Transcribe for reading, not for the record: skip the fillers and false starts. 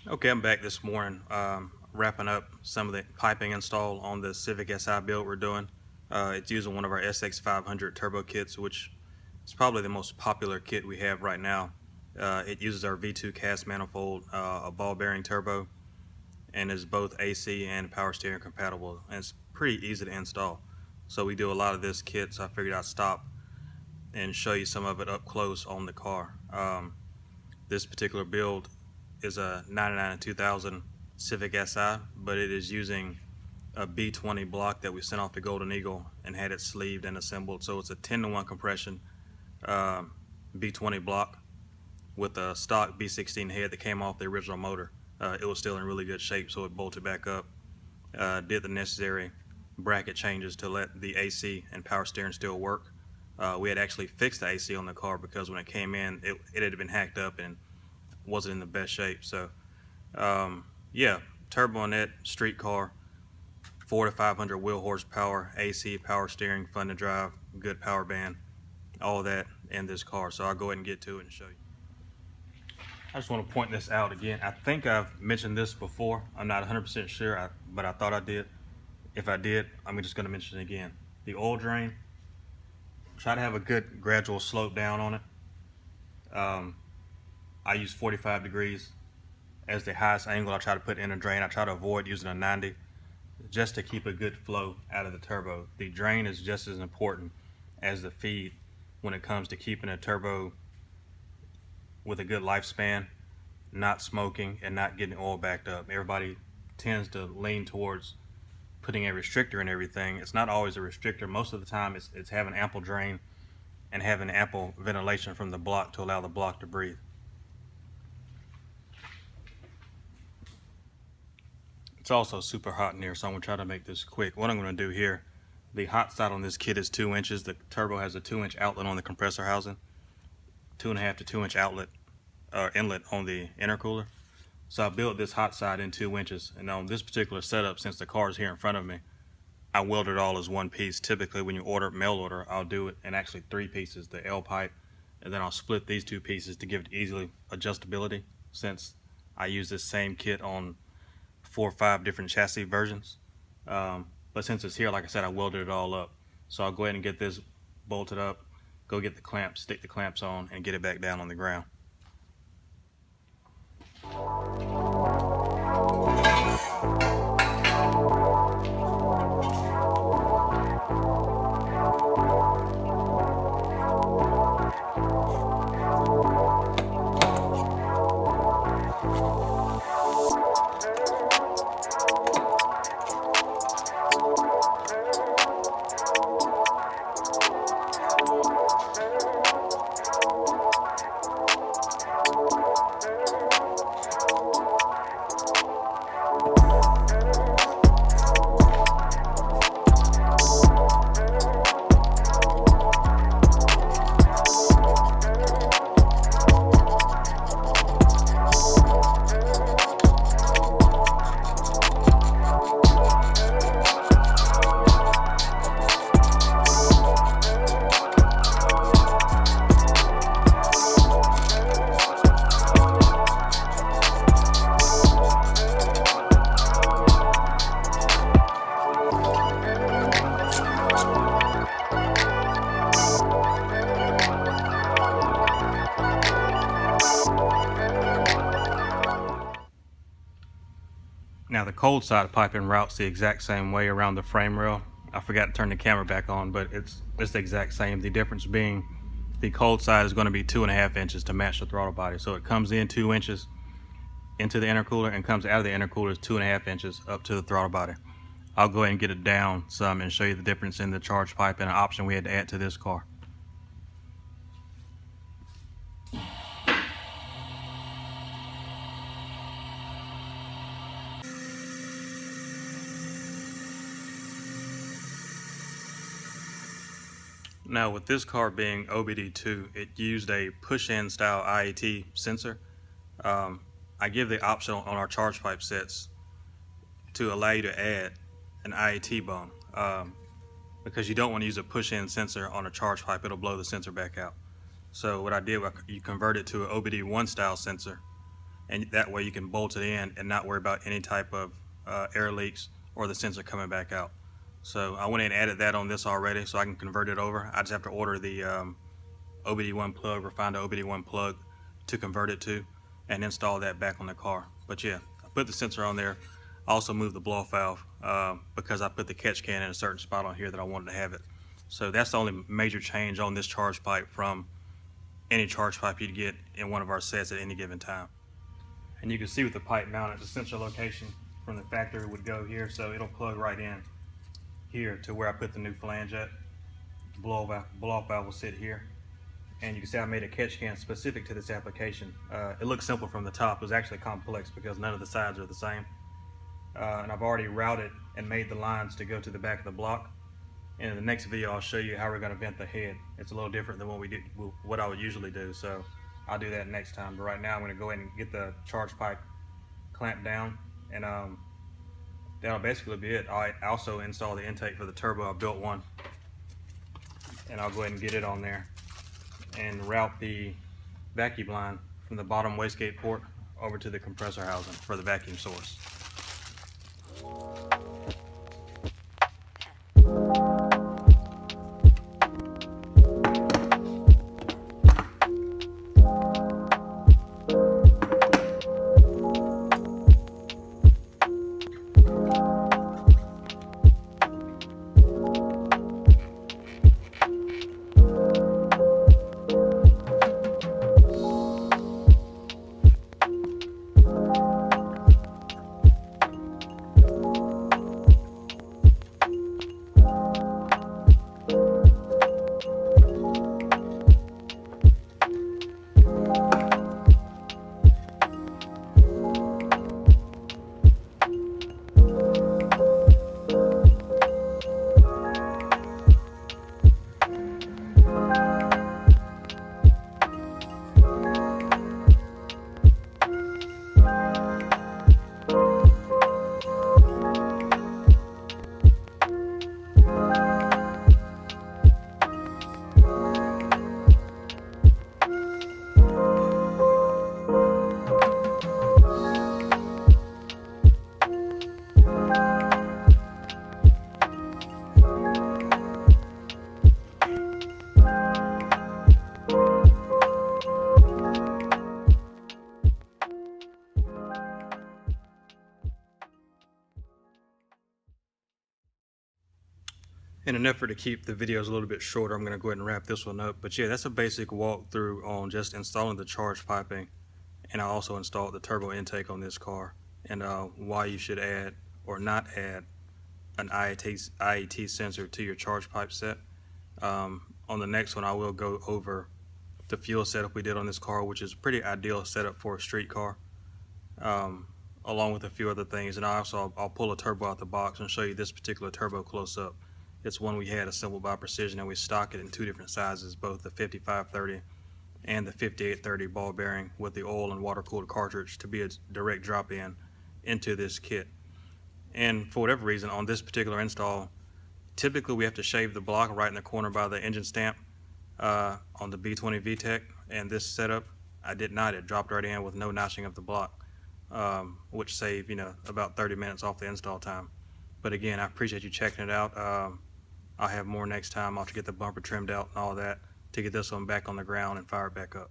Okay, I'm back this morning, wrapping up some of the piping install on the Civic SI build we're doing. It's using one of our SX500 turbo kits, which is probably the most popular kit we have right now. It uses our V2 cast manifold, a ball bearing turbo, and is both AC and power steering compatible, and it's pretty easy to install. So we do a lot of this kit, so I figured I'd stop and show you some of it up close on the car. This particular build is a 99 and 2000 Civic Si, but it is using a B20 block that we sent off to Golden Eagle and had it sleeved and assembled. So it's a 10-to-1 compression B20 block with a stock B16 head that came off the original motor. It was still in really good shape, so it bolted back up. Did the necessary bracket changes to let the AC and power steering still work. We had actually fixed the AC on the car because when it came in, it had been hacked up and wasn't in the best shape. So yeah, turbonet, street car, 400 to 500 wheel horsepower, AC, power steering, fun to drive, good power band, all that in this car. So I'll go ahead and get to it and show you. I just want to point this out again. I think I've mentioned this before. I'm not 100% sure, but I thought I did. If I did, I'm just going to mention it again. The oil drain, try to have a good gradual slope down on it. I use 45 degrees as the highest angle I try to put in a drain. I try to avoid using a 90 just to keep a good flow out of the turbo. The drain is just as important as the feed when it comes to keeping a turbo with a good lifespan, not smoking, and not getting oil backed up. Everybody tends to lean towards putting a restrictor in everything. It's not always a restrictor. Most of the time it's having ample drain and having ample ventilation from the block to allow the block to breathe. It's also super hot in here, so I'm going to try to make this quick. What I'm going to do here, the hot side on this kit is 2 inches. The turbo has a 2-inch outlet on the compressor housing, 2.5 to 2-inch outlet inlet on the intercooler. So I built this hot side in 2 inches, and on this particular setup, since the car is here in front of me, I welded it all as one piece. Typically when you order mail order, I'll do it in actually 3 pieces, the L pipe, and then I'll split these 2 pieces to give it easily adjustability, since I use this same kit on 4 or 5 different chassis versions. But since it's here, like I said, I welded it all up. So I'll go ahead and get this bolted up, go get the clamps, stick the clamps on, and get it back down on the ground. Now the cold side piping routes the exact same way around the frame rail. I forgot to turn the camera back on, but it's the exact same. The difference being the cold side is going to be 2.5 inches to match the throttle body. So it comes in 2 inches into the intercooler and comes out of the intercooler is 2.5 inches up to the throttle body. I'll go ahead and get it down some and show you the difference in the charge pipe and an option we had to add to this car. Now with this car being OBD2, it used a push-in style IAT sensor. I give the option on our charge pipe sets to allow you to add an IAT bone because you don't want to use a push-in sensor on a charge pipe. It'll blow the sensor back out. So what I did, you convert it to an OBD1 style sensor and that way you can bolt it in and not worry about any type of air leaks or the sensor coming back out. So I went in and added that on this already, so I can convert it over. I just have to order the OBD1 plug, or find an OBD1 plug to convert it to, and install that back on the car. But yeah, I put the sensor on there. I also moved the blow-off valve because I put the catch can in a certain spot on here that I wanted to have it. So that's the only major change on this charge pipe from any charge pipe you'd get in one of our sets at any given time. And you can see with the pipe mounted, the sensor location from the factory would go here, so it'll plug right in here to where I put the new flange at. The blow-off valve will sit here. And you can see I made a catch can specific to this application. It looks simple from the top. It was actually complex because none of the sides are the same. And I've already routed and made the lines to go to the back of the block. And in the next video, I'll show you how we're going to vent the head. It's a little different than what I would usually do, so I'll do that next time. But right now, I'm going to go ahead and get the charge pipe clamped down, and that'll basically be it. I also installed the intake for the turbo. I built one, and I'll go ahead and get it on there and route the vacuum line from the bottom wastegate port over to the compressor housing for the vacuum source. In an effort to keep the videos a little bit shorter, I'm going to go ahead and wrap this one up. But yeah, that's a basic walkthrough on just installing the charge piping, and I also installed the turbo intake on this car, and why you should add or not add an IAT sensor to your charge pipe set. On the next one, I will go over the fuel setup we did on this car, which is a pretty ideal setup for a street car, along with a few other things. And I'll pull a turbo out the box and show you this particular turbo close up. It's one we had assembled by Precision, and we stock it in two different sizes, both the 5530 and the 5830 ball bearing, with the oil and water cooled cartridge to be a direct drop in into this kit. And for whatever reason, on this particular install, typically we have to shave the block right in the corner by the engine stamp on the B20VTEC, and this setup I did not. It dropped right in with no notching of the block, which saved about 30 minutes off the install time. But again, I appreciate you checking it out. I'll have more next time. I'll have to get the bumper trimmed out and all that to get this one back on the ground and fire it back up.